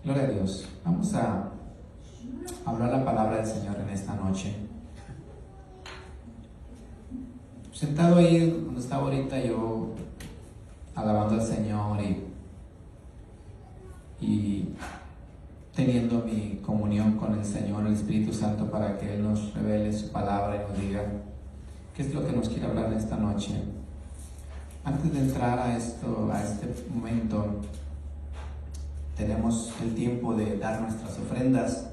Gloria a Dios. Vamos a hablar la palabra del Señor en esta noche. Sentado ahí donde estaba ahorita yo, alabando al Señor y teniendo mi comunión con el Señor, el Espíritu Santo, para que Él nos revele su palabra y nos diga qué es lo que nos quiere hablar en esta noche. Antes de entrar a este momento, tenemos el tiempo de dar nuestras ofrendas.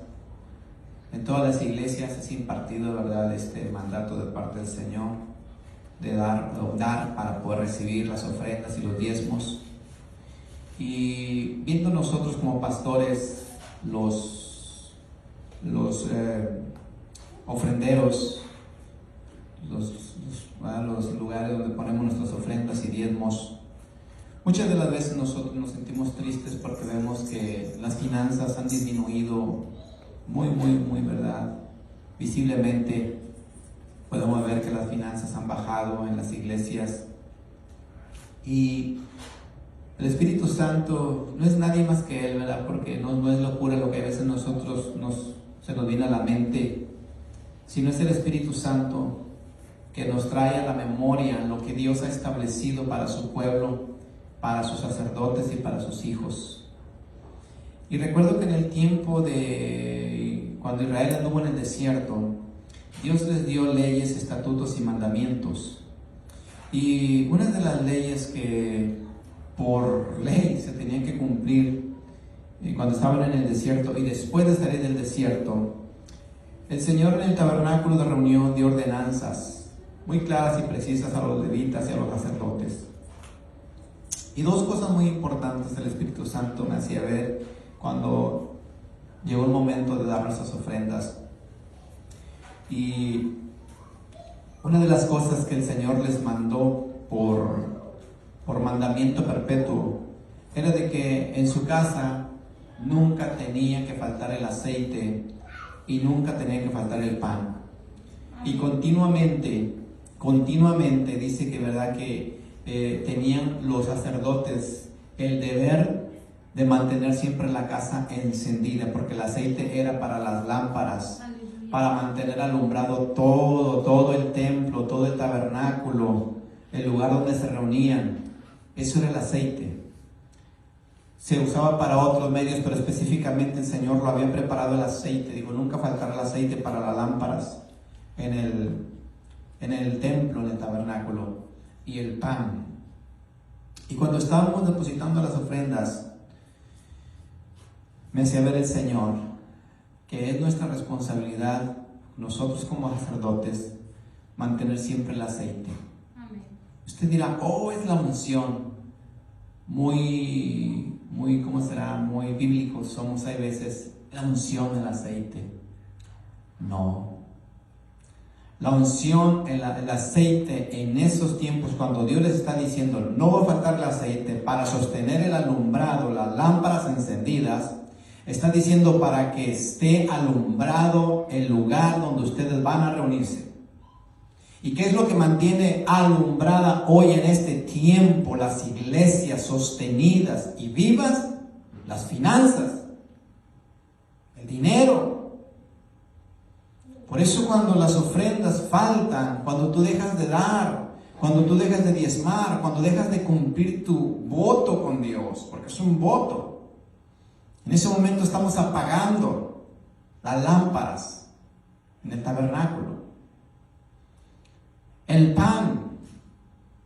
En todas las iglesias es impartido, ¿verdad?, este mandato de parte del Señor de dar para poder recibir las ofrendas y los diezmos. Y viendo nosotros como pastores los ofrenderos, los lugares donde ponemos nuestras ofrendas y diezmos, muchas de las veces nosotros nos sentimos tristes porque vemos que las finanzas han disminuido muy, ¿verdad? Visiblemente podemos ver que las finanzas han bajado en las iglesias, y el Espíritu Santo no es nadie más que Él, ¿verdad? Porque no es locura lo que a veces nosotros se nos viene a la mente, sino es el Espíritu Santo que nos trae a la memoria lo que Dios ha establecido para su pueblo, para sus sacerdotes y para sus hijos. Y recuerdo que en el tiempo de cuando Israel anduvo en el desierto, Dios les dio leyes, estatutos y mandamientos. Y una de las leyes que por ley se tenían que cumplir cuando estaban en el desierto y después de salir del desierto, el Señor en el tabernáculo de reunión dio ordenanzas muy claras y precisas a los levitas y a los sacerdotes. Y dos cosas muy importantes el Espíritu Santo me hacía ver cuando llegó el momento de dar nuestras ofrendas. Y una de las cosas que el Señor les mandó por mandamiento perpetuo era de que en su casa nunca tenía que faltar el aceite y nunca tenía que faltar el pan. Y continuamente dice que, ¿verdad?, que tenían los sacerdotes el deber de mantener siempre la casa encendida, porque el aceite era para las lámparas, para mantener alumbrado todo el templo, todo el tabernáculo, el lugar donde se reunían. Eso era el aceite. Se usaba para otros medios, pero específicamente el Señor lo había preparado el aceite. Digo, nunca faltará el aceite para las lámparas en el templo, en el tabernáculo, y el pan. Y cuando estábamos depositando las ofrendas, me hacía ver el Señor que es nuestra responsabilidad, nosotros como sacerdotes, mantener siempre el aceite. Amén. Usted dirá, es la unción. Muy, ¿cómo será? Muy bíblicos somos, hay veces, la unción del aceite. No. La unción, el aceite en esos tiempos, cuando Dios les está diciendo, no va a faltar el aceite para sostener el alumbrado, las lámparas encendidas, está diciendo para que esté alumbrado el lugar donde ustedes van a reunirse. ¿Y qué es lo que mantiene alumbrada hoy en este tiempo las iglesias sostenidas y vivas? Las finanzas, el dinero. Por eso cuando las ofrendas faltan, cuando tú dejas de dar, cuando tú dejas de diezmar, cuando dejas de cumplir tu voto con Dios, porque es un voto, en ese momento estamos apagando las lámparas en el tabernáculo. El pan.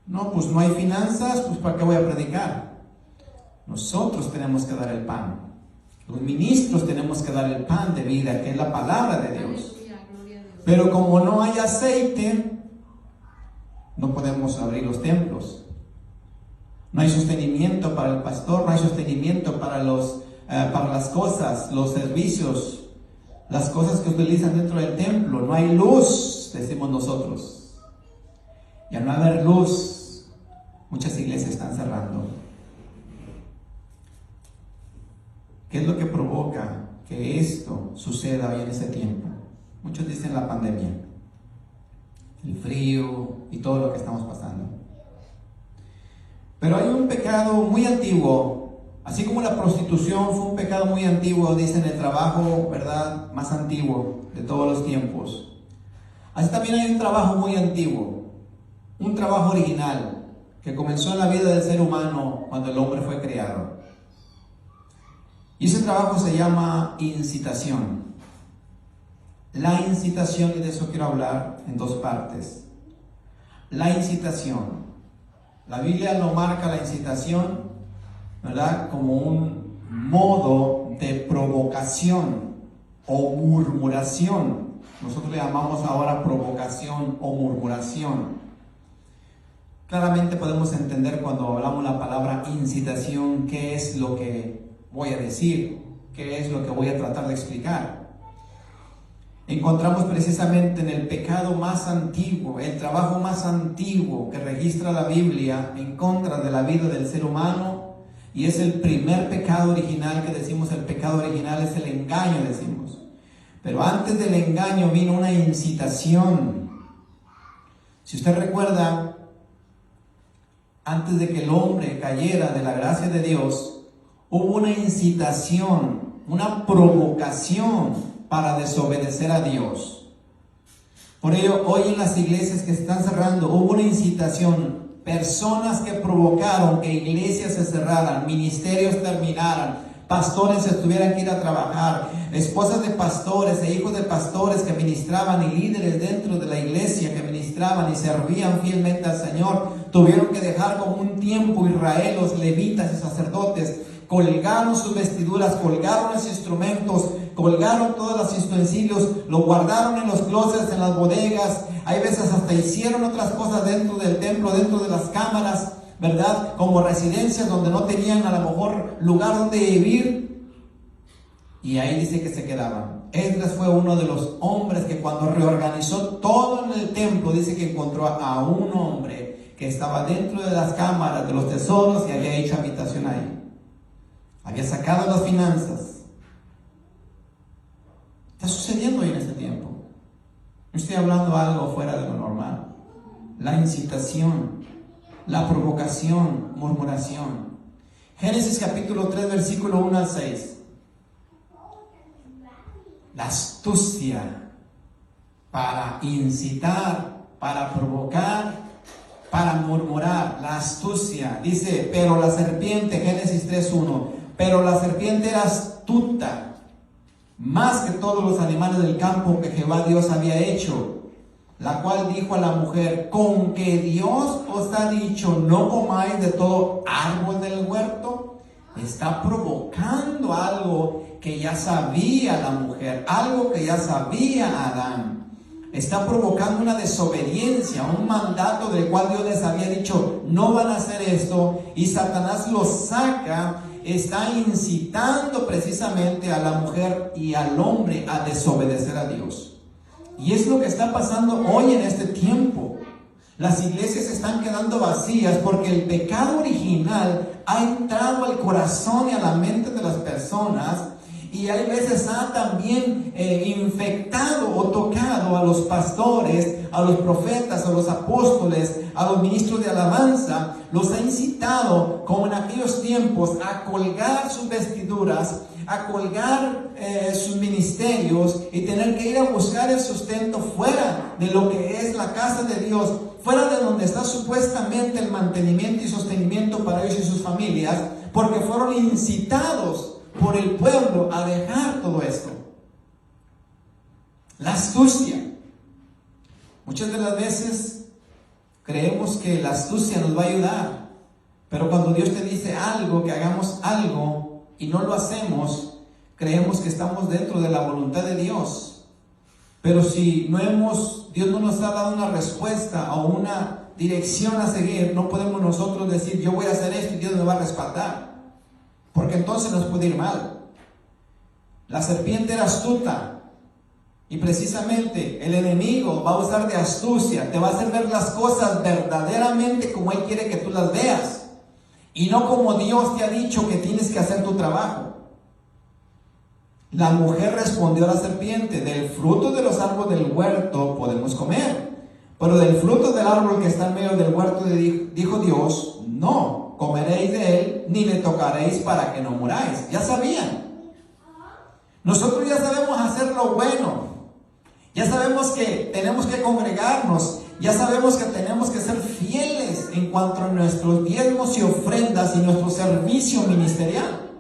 No, pues no hay finanzas, pues ¿para qué voy a predicar? Nosotros tenemos que dar el pan. Los ministros tenemos que dar el pan de vida, que es la palabra de Dios. Pero como no hay aceite, no podemos abrir los templos. No hay sostenimiento para el pastor, no hay sostenimiento para las cosas, los servicios, las cosas que utilizan dentro del templo. No hay luz, decimos nosotros. Y al no haber luz, muchas iglesias están cerrando. ¿Qué es lo que provoca que esto suceda hoy en ese tiempo? Muchos dicen la pandemia, el frío y todo lo que estamos pasando. Pero hay un pecado muy antiguo Así como la prostitución fue un pecado muy antiguo, dicen el trabajo, ¿verdad?, más antiguo de todos los tiempos. Así también hay un trabajo muy antiguo, un trabajo original, que comenzó en la vida del ser humano cuando el hombre fue creado. Y ese trabajo se llama incitación. La incitación, y de eso quiero hablar en dos partes. La incitación. La Biblia lo marca la incitación, ¿verdad?, como un modo de provocación o murmuración. Nosotros le llamamos ahora provocación o murmuración. Claramente podemos entender cuando hablamos la palabra incitación qué es lo que voy a decir, qué es lo que voy a tratar de explicar. Encontramos precisamente en el pecado más antiguo, el trabajo más antiguo que registra la Biblia en contra de la vida del ser humano, y es el primer pecado original que decimos. El pecado original es el engaño, decimos. Pero antes del engaño vino una incitación. Si usted recuerda, antes de que el hombre cayera de la gracia de Dios, hubo una incitación, una provocación para desobedecer a Dios. Por ello, hoy en las iglesias que están cerrando, hubo una incitación. Personas que provocaron que iglesias se cerraran, ministerios terminaran, pastores se tuvieran que ir a trabajar, esposas de pastores e hijos de pastores que ministraban y líderes dentro de la iglesia que ministraban y servían fielmente al Señor, tuvieron que dejar como un tiempo Israel, los levitas y sacerdotes, colgaron sus vestiduras, colgaron los instrumentos, colgaron todos los utensilios, lo guardaron en los closets, en las bodegas. Hay veces hasta hicieron otras cosas dentro del templo, dentro de las cámaras, ¿verdad?, como residencias donde no tenían a lo mejor lugar donde vivir, y ahí dice que se quedaban. Esdras fue uno de los hombres que cuando reorganizó todo en el templo, dice que encontró a un hombre que estaba dentro de las cámaras de los tesoros y había hecho habitación ahí. Había sacado las finanzas. Está sucediendo hoy en este tiempo. No estoy hablando algo fuera de lo normal. La incitación, la provocación, murmuración. Génesis capítulo 3, versículo 1 al 6. La astucia para incitar, para provocar, para murmurar. La astucia. Dice, pero la serpiente, Génesis 3:1, pero la serpiente era astuta más que todos los animales del campo que Jehová Dios había hecho, la cual dijo a la mujer, ¿con que Dios os ha dicho no comáis de todo árbol del huerto? Está provocando algo que ya sabía la mujer, algo que ya sabía Adán. Está provocando una desobediencia, un mandato del cual Dios les había dicho no van a hacer esto, y Satanás los saca. Está incitando precisamente a la mujer y al hombre a desobedecer a Dios. Y es lo que está pasando hoy en este tiempo. Las iglesias están quedando vacías porque el pecado original ha entrado al corazón y a la mente de las personas, y hay veces ha también infectado o tocado a los pastores, a los profetas, a los apóstoles, a los ministros de alabanza. Los ha incitado, como en aquellos tiempos, a colgar sus vestiduras, a colgar sus ministerios y tener que ir a buscar el sustento fuera de lo que es la casa de Dios, fuera de donde está supuestamente el mantenimiento y sostenimiento para ellos y sus familias, porque fueron incitados por el pueblo a dejar todo esto. La astucia. Muchas de las veces creemos que la astucia nos va a ayudar, pero cuando Dios te dice algo, que hagamos algo y no lo hacemos, creemos que estamos dentro de la voluntad de Dios. Pero si Dios no nos ha dado una respuesta o una dirección a seguir, no podemos nosotros decir yo voy a hacer esto y Dios me va a respaldar, porque entonces nos puede ir mal. La serpiente era astuta, y precisamente el enemigo va a usar de astucia, te va a hacer ver las cosas verdaderamente como él quiere que tú las veas, y no como Dios te ha dicho que tienes que hacer tu trabajo. La mujer respondió a la serpiente, del fruto de los árboles del huerto podemos comer, pero del fruto del árbol que está en medio del huerto dijo Dios, no, comeréis de él, ni le tocaréis para que no muráis. Ya sabían. Nosotros ya sabemos hacer lo bueno. Ya sabemos que tenemos que congregarnos. Ya sabemos que tenemos que ser fieles en cuanto a nuestros diezmos y ofrendas y nuestro servicio ministerial.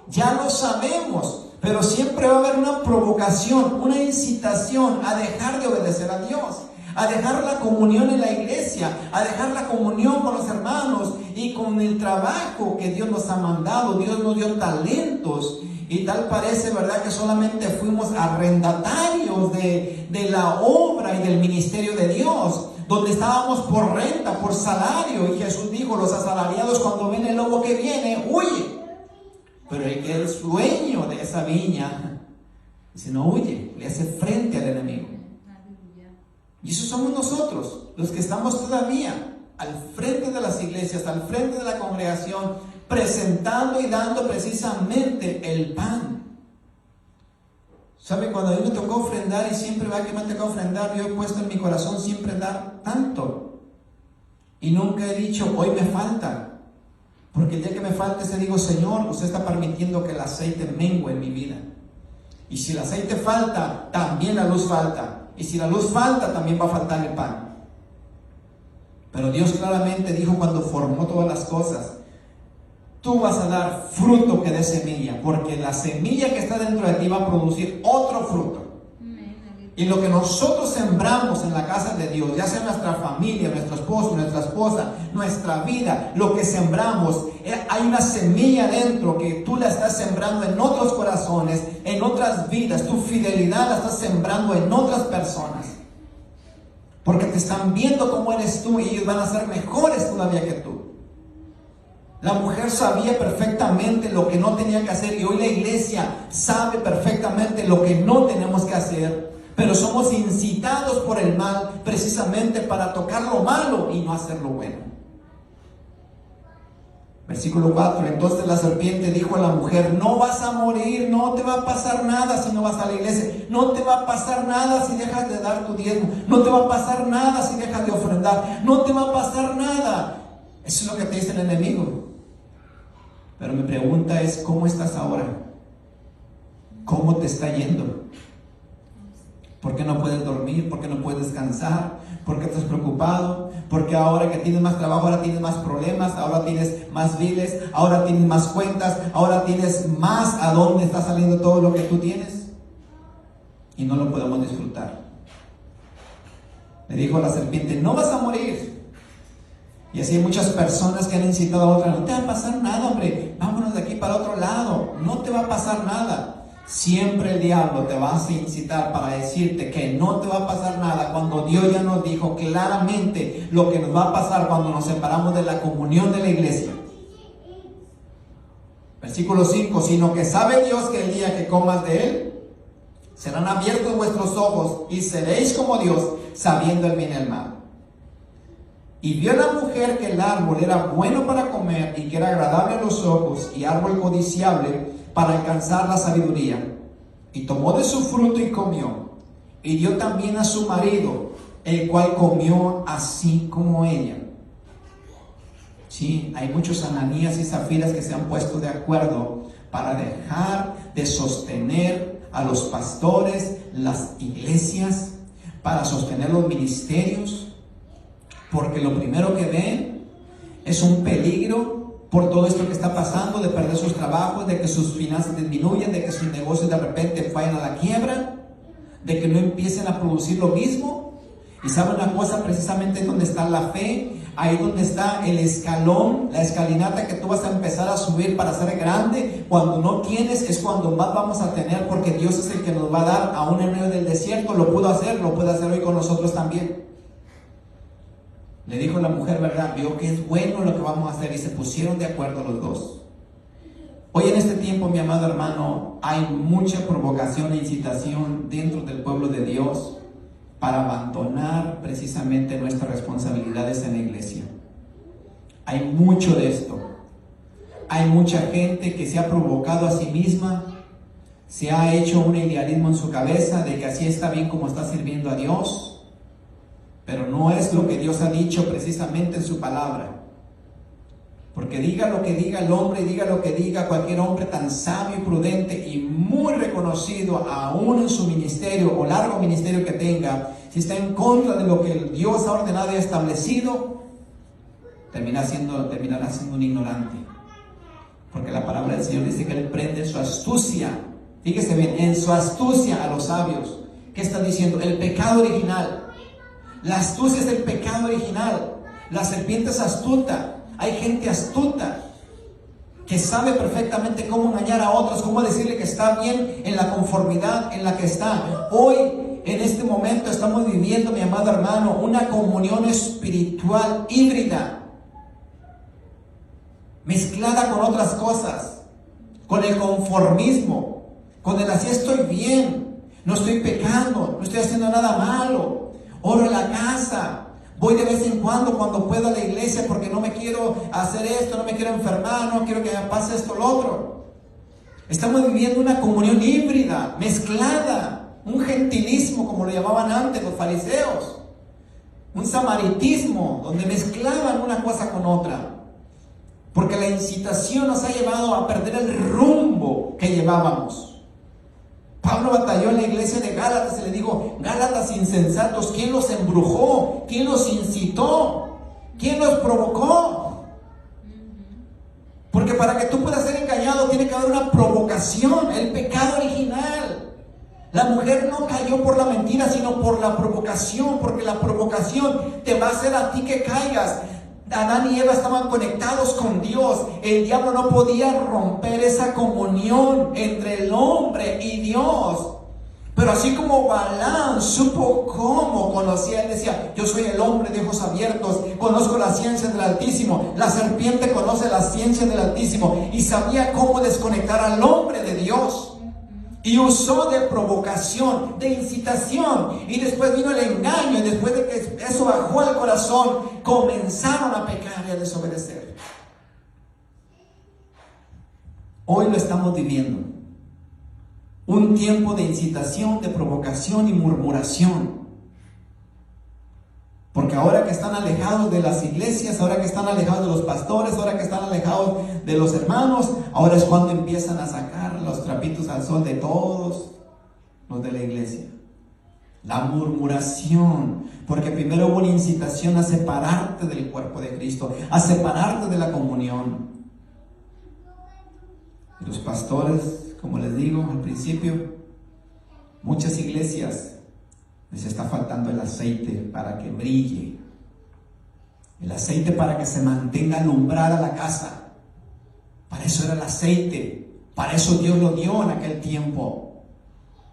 Ya lo sabemos, pero siempre va a haber una provocación, una incitación a dejar de obedecer a Dios, a dejar la comunión en la iglesia, a dejar la comunión con los hermanos y con el trabajo que Dios nos ha mandado. Dios nos dio talentos y tal parece, ¿verdad?, que solamente fuimos arrendatarios de la obra y del ministerio de Dios, donde estábamos por renta, por salario. Y Jesús dijo: los asalariados, cuando ven el lobo que viene, huye. Pero el que es dueño de esa viña, dice, no huye, le hace frente al enemigo. Y eso somos nosotros, los que estamos todavía al frente de las iglesias, al frente de la congregación, presentando y dando precisamente el pan. ¿Sabe? Cuando a mí me tocó ofrendar, y siempre va que me ha tocado ofrendar, yo he puesto en mi corazón siempre dar tanto. Y nunca he dicho, hoy me falta. Porque el día que me falte, se digo, Señor, usted está permitiendo que el aceite mengue en mi vida. Y si el aceite falta, también la luz falta. Y si la luz falta, también va a faltar el pan. Pero Dios claramente dijo cuando formó todas las cosas: tú vas a dar fruto que dé semilla, porque la semilla que está dentro de ti va a producir otro fruto. Y lo que nosotros sembramos en la casa de Dios, ya sea nuestra familia, nuestro esposo, nuestra esposa, nuestra vida, lo que sembramos, hay una semilla dentro que tú la estás sembrando en otros corazones, en otras vidas. Tu fidelidad la estás sembrando en otras personas, porque te están viendo cómo eres tú y ellos van a ser mejores todavía que tú. La mujer sabía perfectamente lo que no tenía que hacer, y hoy la iglesia sabe perfectamente lo que no tenemos que hacer. Pero somos incitados por el mal precisamente para tocar lo malo y no hacer lo bueno. Versículo 4. Entonces la serpiente dijo a la mujer: no vas a morir, no te va a pasar nada si no vas a la iglesia, no te va a pasar nada si dejas de dar tu diezmo, no te va a pasar nada si dejas de ofrendar, no te va a pasar nada. Eso es lo que te dice el enemigo. Pero mi pregunta es: ¿cómo estás ahora? ¿Cómo te está yendo? ¿Por qué no puedes dormir? ¿Por qué no puedes descansar? ¿Por qué estás preocupado? Porque ahora que tienes más trabajo, ahora tienes más problemas, ahora tienes más biles, ahora tienes más cuentas, ahora tienes más a dónde está saliendo todo lo que tú tienes, y no lo podemos disfrutar. Le dijo la serpiente: no vas a morir. Y así hay muchas personas que han incitado a otras: no te va a pasar nada, hombre, vámonos de aquí para otro lado, no te va a pasar nada. Siempre el diablo te va a incitar para decirte que no te va a pasar nada, cuando Dios ya nos dijo claramente lo que nos va a pasar cuando nos separamos de la comunión de la iglesia. Versículo 5. Sino que sabe Dios que el día que comas de él, serán abiertos vuestros ojos y seréis como Dios, sabiendo el bien y el mal. Y vio la mujer que el árbol era bueno para comer y que era agradable a los ojos y árbol codiciable para alcanzar la sabiduría. Y tomó de su fruto y comió, y dio también a su marido, el cual comió así como ella. Sí, hay muchos Ananías y Zafiras que se han puesto de acuerdo para dejar de sostener a los pastores, las iglesias, para sostener los ministerios, porque lo primero que ven es un peligro por todo esto que está pasando, de perder sus trabajos, de que sus finanzas disminuyan, de que sus negocios de repente vayan a la quiebra, de que no empiecen a producir lo mismo. Y saben una cosa, precisamente es donde está la fe, ahí donde está el escalón, la escalinata que tú vas a empezar a subir para ser grande. Cuando no tienes es cuando más vamos a tener, porque Dios es el que nos va a dar aún en medio del desierto. Lo pudo hacer, lo puede hacer hoy con nosotros también. Le dijo la mujer, ¿verdad? Vio que es bueno lo que vamos a hacer y se pusieron de acuerdo los dos. Hoy en este tiempo, mi amado hermano, hay mucha provocación e incitación dentro del pueblo de Dios para abandonar precisamente nuestras responsabilidades en la iglesia. Hay mucho de esto. Hay mucha gente que se ha provocado a sí misma, se ha hecho un idealismo en su cabeza de que así está bien como está sirviendo a Dios. Pero no es lo que Dios ha dicho precisamente en su palabra. Porque diga lo que diga el hombre, y diga lo que diga cualquier hombre tan sabio y prudente y muy reconocido aún en su ministerio o largo ministerio que tenga, si está en contra de lo que Dios ha ordenado y establecido, terminará siendo un ignorante. Porque la palabra del Señor dice que Él prende su astucia. Fíjese bien, en su astucia a los sabios. ¿Qué está diciendo? El pecado original. La astucia es el pecado original. La serpiente es astuta. Hay gente astuta que sabe perfectamente cómo engañar a otros, cómo decirle que está bien en la conformidad en la que está. Hoy, en este momento, estamos viviendo, mi amado hermano, una comunión espiritual híbrida, mezclada con otras cosas, con el conformismo, con el así estoy bien, no estoy pecando, no estoy haciendo nada malo, oro en la casa, voy de vez en cuando puedo a la iglesia porque no me quiero hacer esto, no me quiero enfermar, no quiero que me pase esto o lo otro. Estamos viviendo una comunión híbrida, mezclada, un gentilismo como lo llamaban antes los fariseos, un samaritismo donde mezclaban una cosa con otra. Porque la incitación nos ha llevado a perder el rumbo que llevábamos. Pablo batalló en la iglesia de Gálatas y le dijo: Gálatas insensatos, ¿quién los embrujó? ¿Quién los incitó? ¿Quién los provocó? Porque para que tú puedas ser engañado tiene que haber una provocación, el pecado original. La mujer no cayó por la mentira, sino por la provocación, porque la provocación te va a hacer a ti que caigas. Adán y Eva estaban conectados con Dios. El diablo no podía romper esa comunión entre el hombre y Dios. Pero así como Balaam supo cómo conocía, él decía: yo soy el hombre de ojos abiertos, conozco la ciencia del Altísimo. La serpiente conoce la ciencia del Altísimo y sabía cómo desconectar al hombre de Dios. Y usó de provocación, de incitación. Y después vino el engaño. Y después de que eso bajó al corazón, comenzaron a pecar y a desobedecer. Hoy lo estamos viviendo. Un tiempo de incitación, de provocación y murmuración. Porque ahora que están alejados de las iglesias, ahora que están alejados de los pastores, ahora que están alejados de los hermanos, ahora es cuando empiezan a sacar los trapitos al sol de todos los de la iglesia. La murmuración, porque primero hubo una incitación a separarte del cuerpo de Cristo, a separarte de la comunión. Y los pastores, como les digo al principio, muchas iglesias les está faltando el aceite para que brille, el aceite para que se mantenga alumbrada la casa. Para eso era el aceite, para eso Dios lo dio en aquel tiempo.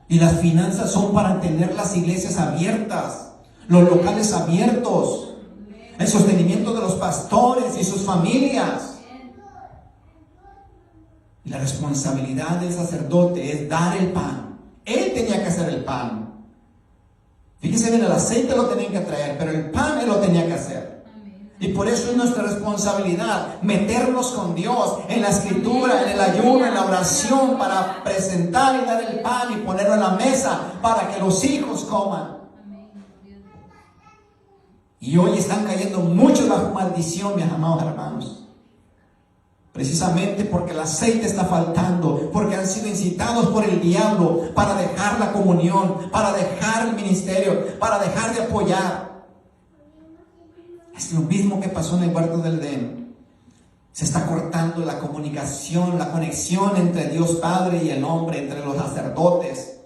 Y las finanzas son para tener las iglesias abiertas, los locales abiertos, el sostenimiento de los pastores y sus familias. Y la responsabilidad del sacerdote es dar el pan. Él tenía que hacer el pan. Fíjese bien, el aceite lo tenían que traer, pero el pan él lo tenía que hacer. Y por eso es nuestra responsabilidad meternos con Dios en la escritura, en el ayuno, en la oración, para presentar y dar el pan y ponerlo en la mesa para que los hijos coman. Y hoy están cayendo muchos bajo maldición, mis amados hermanos. Precisamente porque el aceite está faltando, porque han sido incitados por el diablo para dejar la comunión, para dejar el ministerio, para dejar de apoyar. Es lo mismo que pasó en el huerto del Edén. Se está cortando la comunicación, la conexión entre Dios Padre y el hombre, entre los sacerdotes.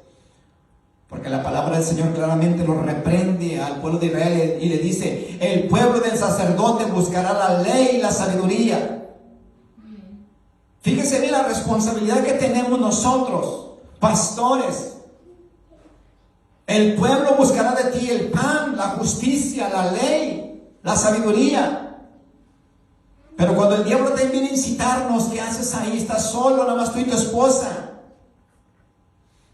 Porque la palabra del Señor claramente lo reprende al pueblo de Israel y le dice: el pueblo del sacerdote buscará la ley y la sabiduría. Fíjese bien la responsabilidad que tenemos nosotros, pastores. El pueblo buscará de ti el pan, la justicia, la ley, la sabiduría. Pero cuando el diablo te viene a incitarnos, ¿qué haces ahí? Estás solo, nada más tú y tu esposa.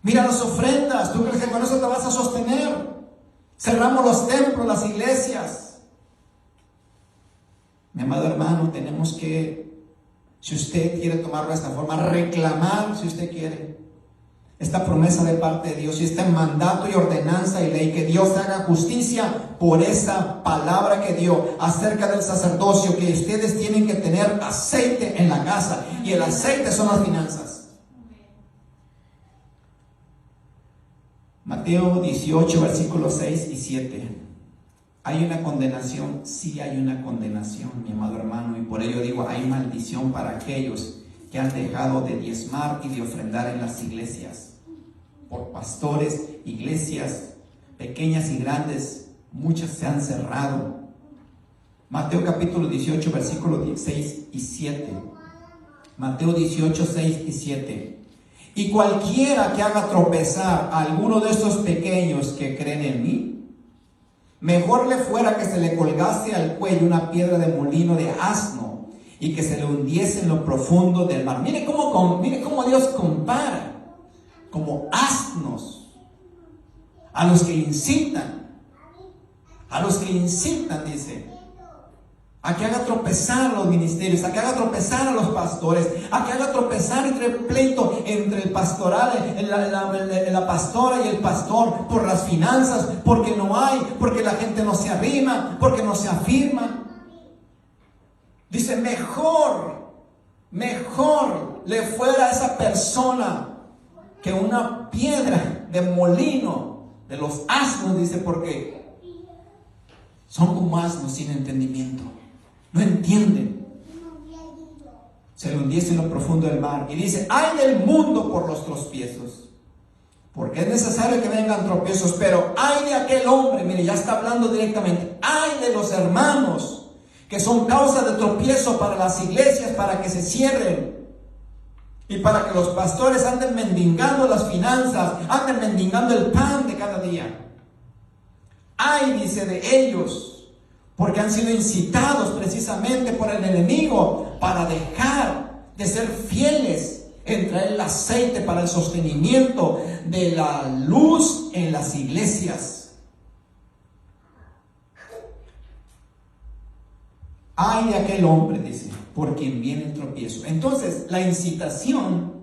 Mira las ofrendas, ¿tú crees que con eso te vas a sostener? Cerramos los templos, las iglesias. Mi amado hermano, tenemos que, si usted quiere tomarlo de esta forma, reclamar, si usted quiere, esta promesa de parte de Dios y este mandato y ordenanza y ley, que Dios haga justicia por esa palabra que dio acerca del sacerdocio, que ustedes tienen que tener aceite en la casa, y el aceite son las finanzas. Mateo 18, versículos 6 y 7. ¿Hay una condenación? Sí, hay una condenación, mi amado hermano, y por ello digo, hay maldición para aquellos que han dejado de diezmar y de ofrendar en las iglesias. Por pastores, iglesias pequeñas y grandes, muchas se han cerrado. Mateo capítulo 18, versículos 6 y 7. Mateo 18, 6 y 7. Y cualquiera que haga tropezar a alguno de estos pequeños que creen en mí, mejor le fuera que se le colgase al cuello una piedra de molino de asno y que se le hundiese en lo profundo del mar. Mire cómo Dios compara como asnos a los que incitan, dice, a que haga tropezar a los ministerios, a que haga tropezar a los pastores, a que haga tropezar entre el pleito entre el pastoral, la pastora y el pastor, por las finanzas, porque no hay, porque la gente no se arrima, porque no se afirma. Dice, mejor le fuera a esa persona que una piedra de molino de los asnos, dice, porque son como asnos sin entendimiento, no entienden. Se le hundiese en lo profundo del mar. Y dice, ay del mundo por los tropiezos, porque es necesario que vengan tropiezos, pero ay de aquel hombre, mire, ya está hablando directamente, ay de los hermanos que son causa de tropiezo para las iglesias, para que se cierren. Y para que los pastores anden mendigando las finanzas, anden mendigando el pan de cada día. Ay, dice, de ellos, porque han sido incitados precisamente por el enemigo para dejar de ser fieles en traer el aceite para el sostenimiento de la luz en las iglesias. Ay de aquel hombre, dice, por quien viene el tropiezo. Entonces, la incitación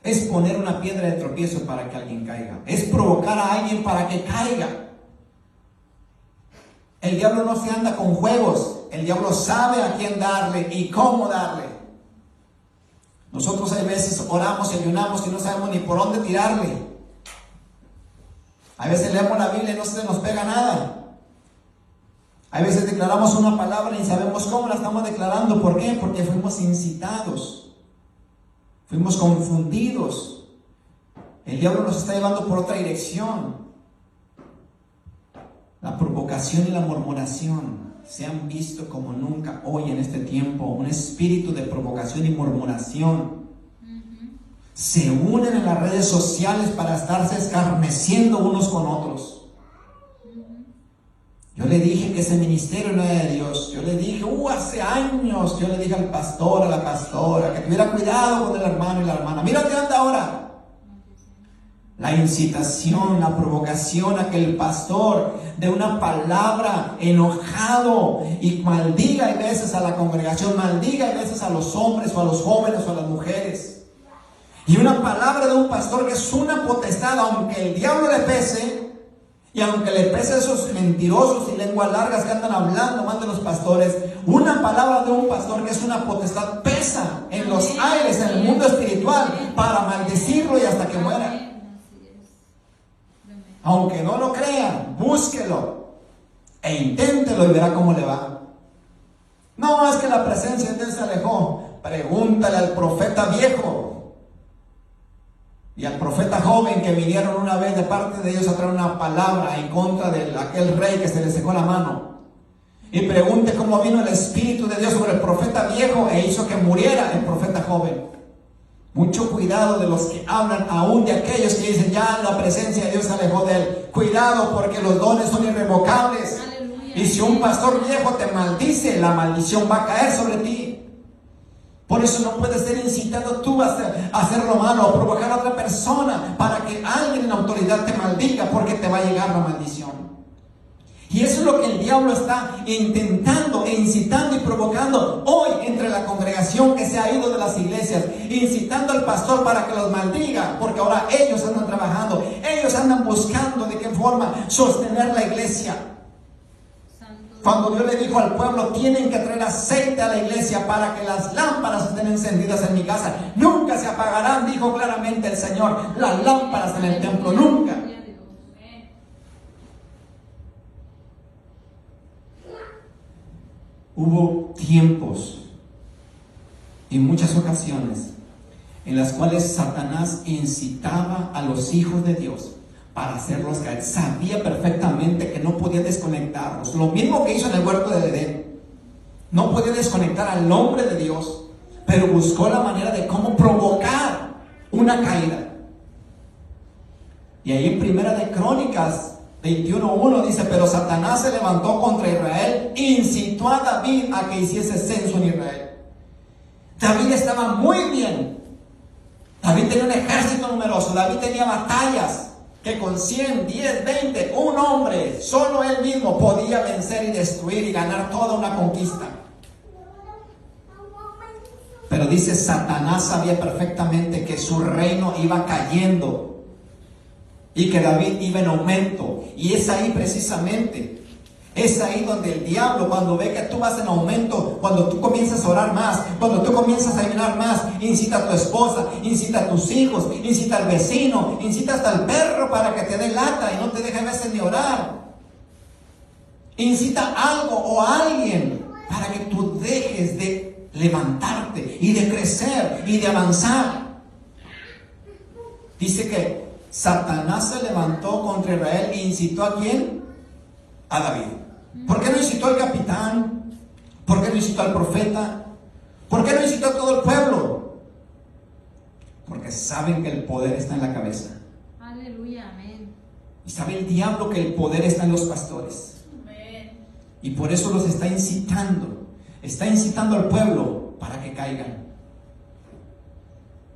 es poner una piedra de tropiezo para que alguien caiga. Es provocar a alguien para que caiga. El diablo no se anda con juegos. El diablo sabe a quién darle y cómo darle. Nosotros hay veces oramos y ayunamos y no sabemos ni por dónde tirarle. A veces leemos la Biblia y no se nos pega nada. A veces declaramos una palabra y sabemos cómo la estamos declarando. ¿Por qué? Porque fuimos incitados. Fuimos confundidos. El diablo nos está llevando por otra dirección. La provocación y la murmuración se han visto como nunca hoy en este tiempo. Un espíritu de provocación y murmuración. Se unen en las redes sociales para estarse escarneciendo unos con otros. Yo le dije que ese ministerio no era de Dios. Yo le dije, hace años, yo le dije al pastor, a la pastora, que tuviera cuidado con el hermano y la hermana. Mira dónde anda ahora. La incitación, la provocación a que el pastor dé una palabra enojado y maldiga a veces a la congregación, maldiga a veces a los hombres o a los jóvenes o a las mujeres. Y una palabra de un pastor que es una potestad, aunque el diablo le pese. Y aunque le pese a esos mentirosos y lenguas largas que andan hablando más de los pastores, una palabra de un pastor que es una potestad pesa en los aires, en el mundo espiritual, para maldecirlo y hasta que muera. Aunque no lo crean, búsquelo e inténtelo y verá cómo le va. No, es que la presencia de Dios se alejó. Pregúntale al profeta viejo y al profeta joven que vinieron una vez de parte de Dios a traer una palabra en contra de aquel rey que se le secó la mano. Y pregunte cómo vino el Espíritu de Dios sobre el profeta viejo e hizo que muriera el profeta joven. Mucho cuidado de los que hablan aún de aquellos que dicen ya la presencia de Dios se alejó de él. Cuidado, porque los dones son irrevocables. Aleluya. Y si un pastor viejo te maldice, la maldición va a caer sobre ti. Por eso no puedes ser incitado tú a hacer lo malo o provocar a otra persona para que alguien en autoridad te maldiga, porque te va a llegar la maldición. Y eso es lo que el diablo está intentando e incitando y provocando hoy entre la congregación que se ha ido de las iglesias, incitando al pastor para que los maldiga, porque ahora ellos andan Ellos andan buscando de qué forma sostener la iglesia. Cuando Dios le dijo al pueblo, tienen que traer aceite a la iglesia para que las lámparas estén encendidas en mi casa. Nunca se apagarán, dijo claramente el Señor, las lámparas en el templo, nunca. Hubo tiempos y muchas ocasiones en las cuales Satanás incitaba a los hijos de Dios para hacerlos caer. Sabía perfectamente que no podía desconectarlos. Lo mismo que hizo en el huerto de Edén. No podía desconectar al hombre de Dios, pero buscó la manera de cómo provocar una caída. Y ahí en Primera de Crónicas 21:1 dice, pero Satanás se levantó contra Israel, incitó a David a que hiciese censo en Israel. David estaba muy bien. David tenía un ejército numeroso. David tenía batallas que con 100, 10, 20, un hombre, solo él mismo podía vencer y destruir y ganar toda una conquista. Pero dice, Satanás sabía perfectamente que su reino iba cayendo y que David iba en aumento. Y es ahí precisamente, es ahí donde el diablo, cuando ve que tú vas en aumento, cuando tú comienzas a orar más, cuando tú comienzas a ayunar más, incita a tu esposa, incita a tus hijos, incita al vecino, incita hasta al perro para que te dé lata y no te deje a veces ni orar. Incita algo o a alguien para que tú dejes de levantarte y de crecer y de avanzar. Dice que Satanás se levantó contra Israel e incitó ¿a quién? A David. ¿Por qué no incitó al capitán? ¿Por qué no incitó al profeta? ¿Por qué no incitó a todo el pueblo? Porque saben que el poder está en la cabeza. Aleluya, amén. Y sabe el diablo que el poder está en los pastores. Amén. Y por eso los está incitando. Está incitando al pueblo para que caigan.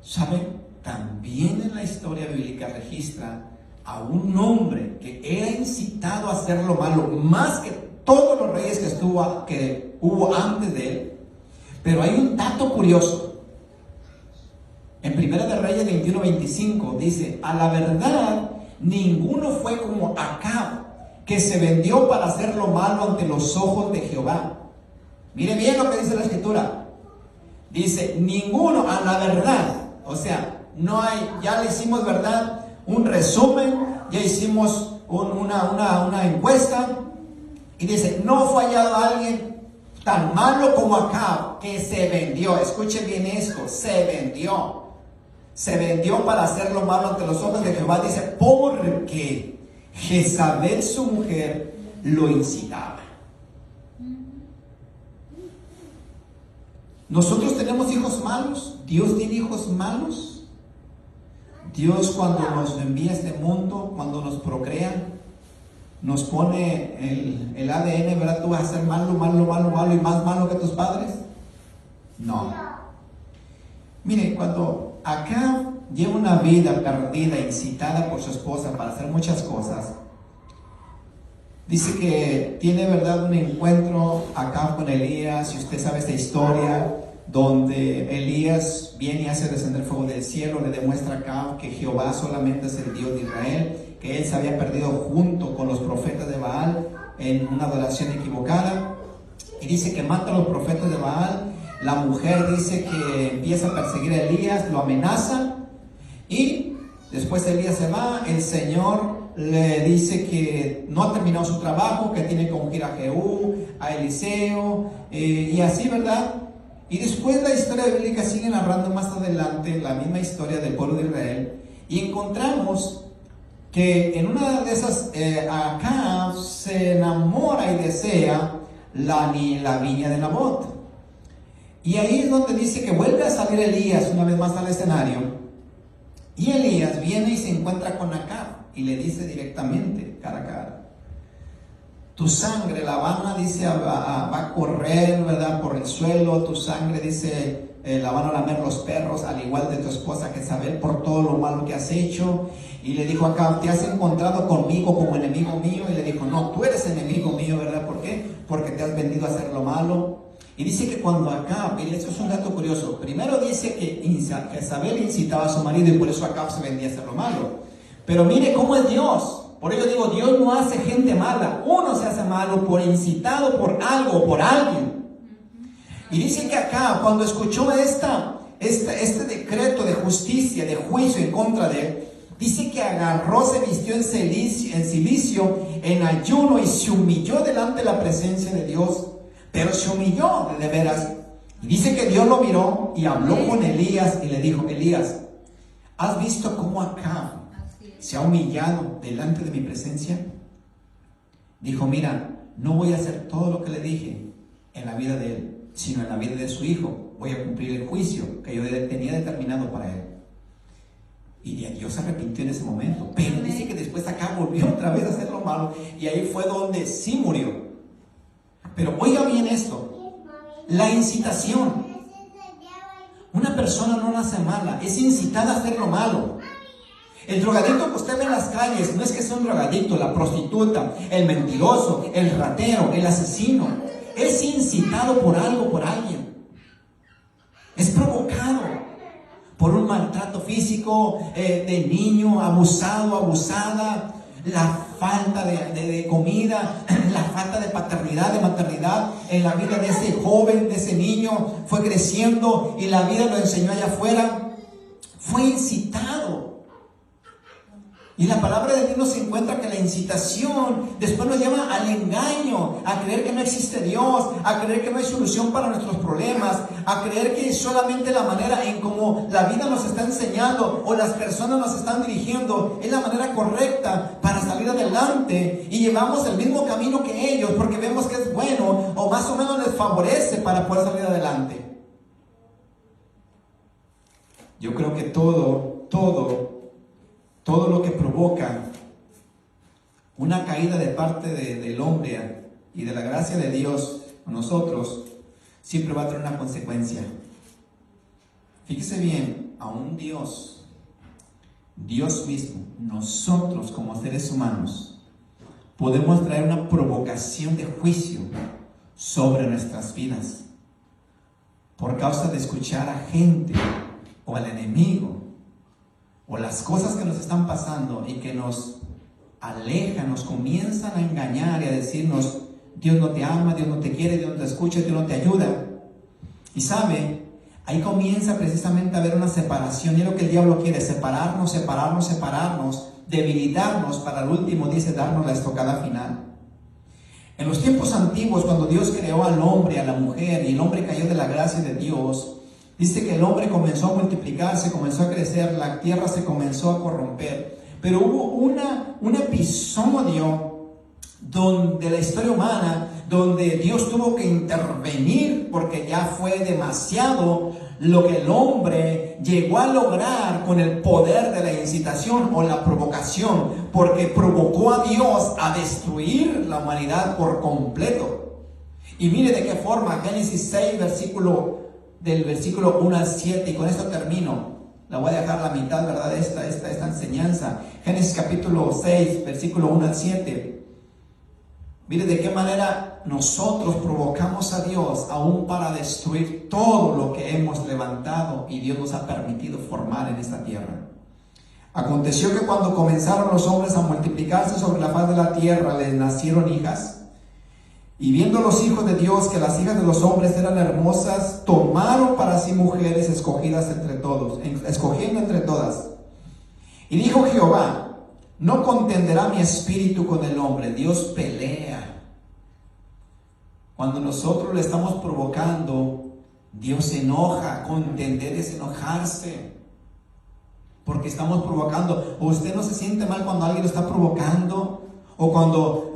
¿Saben? También en la historia bíblica registra a un hombre que era incitado a hacer lo malo, más que todos los reyes que hubo antes de él. Pero hay un dato curioso. En Primera de Reyes 21:25 dice, a la verdad, ninguno fue como Acab, que se vendió para hacer lo malo ante los ojos de Jehová. Mire bien lo que dice la escritura. Dice, ninguno, a la verdad. O sea, no hay, ya le hicimos, ¿verdad?, un resumen, ya hicimos una encuesta, y dice, no fue hallado alguien tan malo como Acab, que se vendió. Escuche bien esto, se vendió para hacer lo malo ante los ojos de Jehová. Dice, porque Jezabel, su mujer, lo incitaba. Nosotros tenemos hijos malos. Dios tiene hijos malos. Dios, cuando nos envía a este mundo, cuando nos procrea, nos pone el ADN, ¿verdad? Tú vas a ser malo y más malo que tus padres. No. Mire, cuando acá lleva una vida perdida, incitada por su esposa para hacer muchas cosas, dice que tiene, ¿verdad?, un encuentro acá con Elías. Y usted sabe esta historia, donde Elías viene y hace descender fuego del cielo, le demuestra acá que Jehová solamente es el Dios de Israel, que él se había perdido junto con los profetas de Baal en una adoración equivocada, y dice que mata a los profetas de Baal. La mujer dice que empieza a perseguir a Elías, lo amenaza, y después Elías se va. El Señor le dice que no ha terminado su trabajo, que tiene que ungir a Jehú, a Eliseo, y así, ¿verdad? Y después la historia bíblica sigue narrando más adelante la misma historia del pueblo de Israel, y encontramos que en una de esas, Acab se enamora y desea la viña de Nabot. Y ahí es donde dice que vuelve a salir Elías una vez más al escenario, y Elías viene y se encuentra con Acab y le dice directamente, cara a cara, tu sangre, la Habana, dice, va a correr, ¿verdad?, por el suelo. Tu sangre, dice, la van a lamer los perros, al igual de tu esposa Jezabel, por todo lo malo que has hecho. Y le dijo acá, te has encontrado conmigo como enemigo mío. Y le dijo, no, tú eres enemigo mío, ¿verdad? ¿Por qué? Porque te has vendido a hacer lo malo. Y dice que cuando Acab, y esto es un dato curioso, primero dice que Jezabel incitaba a su marido y por eso Acab se vendía a hacer lo malo. Pero mire cómo es Dios. Por ello digo, Dios no hace gente mala. Uno se hace malo por incitado por algo o por alguien. Y dice que acá, cuando escuchó este decreto de justicia, de juicio en contra de él, dice que agarró, se vistió en cilicio, en ayuno, y se humilló delante de la presencia de Dios. Pero se humilló de veras. Y dice que Dios lo miró y habló con Elías y le dijo: Elías, ¿has visto cómo acá se ha humillado delante de mi presencia? Dijo: mira, no voy a hacer todo lo que le dije en la vida de él, sino en la vida de su hijo. Voy a cumplir el juicio que yo tenía determinado para él. Y Dios se arrepintió en ese momento. Pero dice que después acá volvió otra vez a hacer lo malo. Y ahí fue donde sí murió. Pero oiga bien esto. La incitación. Una persona no nace mala. Es incitada a hacer lo malo. El drogadicto que usted ve en las calles no es que sea un drogadicto, la prostituta, el mentiroso, el ratero, el asesino. Es incitado por algo, por alguien. Es provocado por un maltrato físico de niño, abusado, abusada, la falta de comida, la falta de paternidad, de maternidad en la vida de ese joven, de ese niño. Fue creciendo y la vida lo enseñó allá afuera. Fue incitado. Y la palabra de Dios nos encuentra que la incitación después nos lleva al engaño, a creer que no existe Dios, a creer que no hay solución para nuestros problemas, a creer que solamente la manera en cómo la vida nos está enseñando o las personas nos están dirigiendo es la manera correcta para salir adelante, y llevamos el mismo camino que ellos porque vemos que es bueno o más o menos les favorece para poder salir adelante. Yo creo que todo lo que provoca una caída de parte del hombre y de la gracia de Dios a nosotros, siempre va a tener una consecuencia. Fíjese bien, aún Dios mismo, nosotros como seres humanos, podemos traer una provocación de juicio sobre nuestras vidas por causa de escuchar a gente o al enemigo, o las cosas que nos están pasando y que nos alejan, nos comienzan a engañar y a decirnos: Dios no te ama, Dios no te quiere, Dios no te escucha, Dios no te ayuda. Y sabe, ahí comienza precisamente a haber una separación, y es lo que el diablo quiere: separarnos, debilitarnos, para el último, dice, darnos la estocada final. En los tiempos antiguos, cuando Dios creó al hombre, a la mujer, y el hombre cayó de la gracia de Dios, dice que el hombre comenzó a multiplicarse, comenzó a crecer, la tierra se comenzó a corromper. Pero hubo un episodio de la historia humana donde Dios tuvo que intervenir, porque ya fue demasiado lo que el hombre llegó a lograr con el poder de la incitación o la provocación, porque provocó a Dios a destruir la humanidad por completo. Y mire de qué forma. Génesis 6, del versículo 1 al 7, y con esto termino. La voy a dejar la mitad, ¿verdad? Esta enseñanza. Génesis capítulo 6, versículo 1 al 7. Mire de qué manera nosotros provocamos a Dios aún para destruir todo lo que hemos levantado y Dios nos ha permitido formar en esta tierra. Aconteció que cuando comenzaron los hombres a multiplicarse sobre la faz de la tierra, les nacieron hijas. Y viendo los hijos de Dios que las hijas de los hombres eran hermosas, tomaron para sí mujeres escogidas escogiendo entre todas. Y dijo Jehová: no contenderá mi espíritu con el hombre. Dios pelea. Cuando nosotros le estamos provocando, Dios se enoja. Contender es enojarse, porque estamos provocando. ¿O usted no se siente mal cuando alguien lo está provocando? O cuando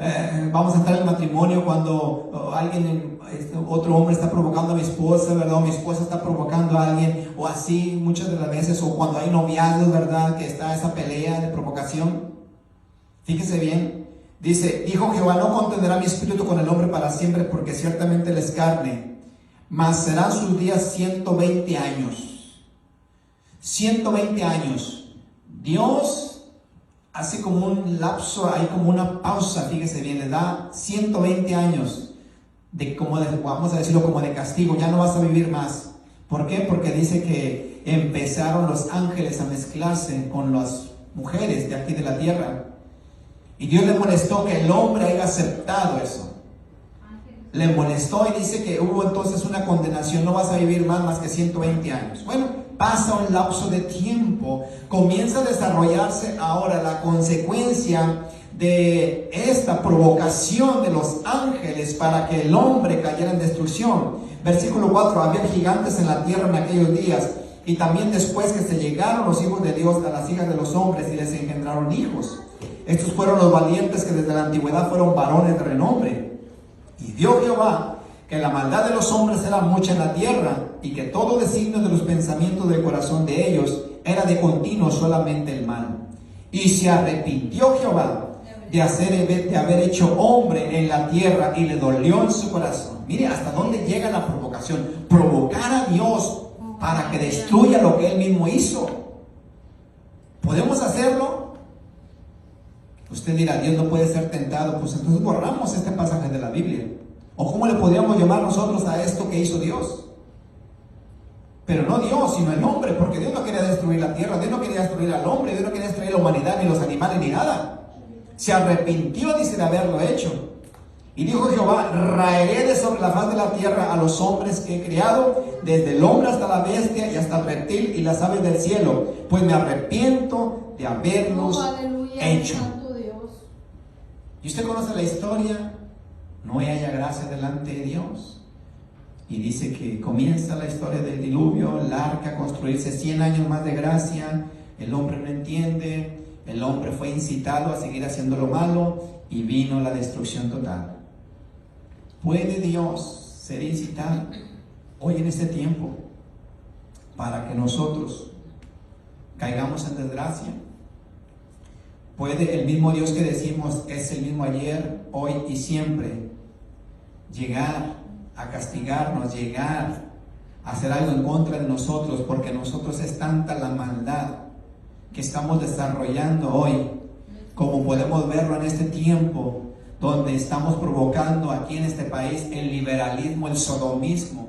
vamos a entrar en el matrimonio, cuando otro hombre está provocando a mi esposa, ¿verdad? O mi esposa está provocando a alguien, o así muchas de las veces, o cuando hay noviazgos, ¿verdad? Que está esa pelea de provocación. Fíjese bien, dijo Jehová: no contenderá mi espíritu con el hombre para siempre, porque ciertamente él es carne, mas serán sus días 120 años. 120 años. Dios hace como un lapso, hay como una pausa, fíjese bien, le da 120 años vamos a decirlo, como de castigo. Ya no vas a vivir más. ¿Por qué? Porque dice que empezaron los ángeles a mezclarse con los mujeres de aquí de la tierra. Y Dios le molestó que el hombre haya aceptado eso. Le molestó y dice que hubo entonces una condenación, no vas a vivir más que 120 años. Bueno, pasa un lapso de tiempo, comienza a desarrollarse ahora la consecuencia de esta provocación de los ángeles para que el hombre cayera en destrucción. Versículo 4, había gigantes en la tierra en aquellos días, y también después que se llegaron los hijos de Dios a las hijas de los hombres y les engendraron hijos. Estos fueron los valientes que desde la antigüedad fueron varones de renombre. Y vio Jehová que la maldad de los hombres era mucha en la tierra, y que todo designio de los pensamientos del corazón de ellos era de continuo solamente el mal. Y se arrepintió Jehová de haber hecho hombre en la tierra, y le dolió en su corazón. Mire hasta dónde llega la provocación. Provocar a Dios para que destruya lo que Él mismo hizo. ¿Podemos hacerlo? Usted dirá, Dios no puede ser tentado. Pues entonces borramos este pasaje de la Biblia. ¿O cómo le podríamos llamar nosotros a esto que hizo Dios? Pero no Dios, sino el hombre, porque Dios no quería destruir la tierra, Dios no quería destruir al hombre, Dios no quería destruir la humanidad, ni los animales, ni nada. Se arrepintió, dice, de haberlo hecho. Y dijo Jehová, raeré de sobre la faz de la tierra a los hombres que he criado, desde el hombre hasta la bestia y hasta el reptil y las aves del cielo, pues me arrepiento de haberlos hecho. ¿Y usted conoce la historia? No haya gracia delante de Dios. Y dice que comienza la historia del diluvio, el arca, construirse 100 años más de gracia, el hombre no entiende, el hombre fue incitado a seguir haciendo lo malo y vino la destrucción total. ¿Puede Dios ser incitado hoy en este tiempo para que nosotros caigamos en desgracia? ¿Puede el mismo Dios que decimos es el mismo ayer, hoy y siempre llegar a castigarnos, llegar a hacer algo en contra de nosotros, porque nosotros es tanta la maldad que estamos desarrollando hoy, como podemos verlo en este tiempo, donde estamos provocando aquí en este país el liberalismo, el sodomismo?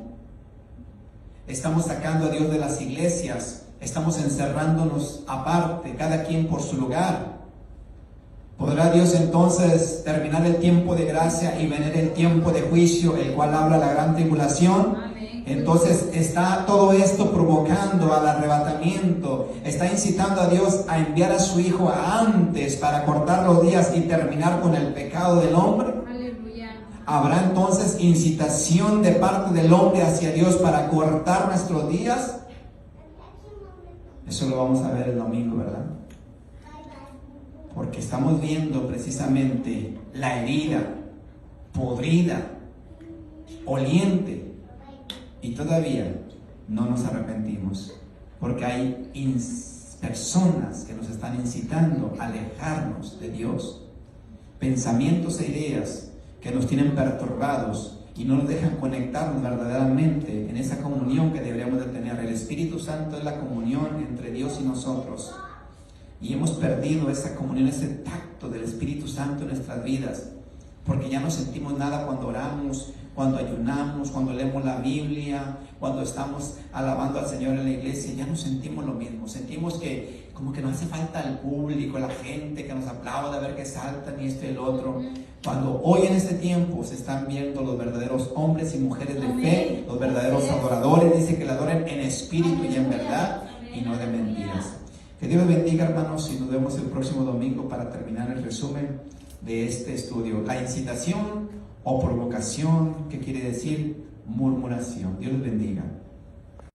Estamos sacando a Dios de las iglesias, estamos encerrándonos aparte, cada quien por su lugar. ¿Podrá Dios entonces terminar el tiempo de gracia y venir el tiempo de juicio, el cual habla la gran tribulación? Entonces está todo esto provocando al arrebatamiento, está incitando a Dios a enviar a su Hijo antes para cortar los días y terminar con el pecado del hombre. Aleluya. ¿Habrá entonces incitación de parte del hombre hacia Dios para cortar nuestros días? Eso lo vamos a ver el domingo, ¿verdad? Porque estamos viendo precisamente la herida, podrida, oliente, y todavía no nos arrepentimos, porque hay personas que nos están incitando a alejarnos de Dios, pensamientos e ideas que nos tienen perturbados y no nos dejan conectarnos verdaderamente en esa comunión que deberíamos de tener. El Espíritu Santo es la comunión entre Dios y nosotros, y hemos perdido esa comunión, ese tacto del Espíritu Santo en nuestras vidas, porque ya no sentimos nada cuando oramos, cuando ayunamos, cuando leemos la Biblia, cuando estamos alabando al Señor en la iglesia. Ya no sentimos lo mismo. Sentimos que como que nos hace falta el público, la gente que nos aplauda, a ver que saltan y esto y el otro. Cuando hoy en este tiempo se están viendo los verdaderos hombres y mujeres de fe, los verdaderos adoradores, dice que le adoren en espíritu y en verdad y no de mentiras. Que Dios bendiga, hermanos, y nos vemos el próximo domingo para terminar el resumen de este estudio. La incitación o provocación, que quiere decir murmuración. Dios les bendiga.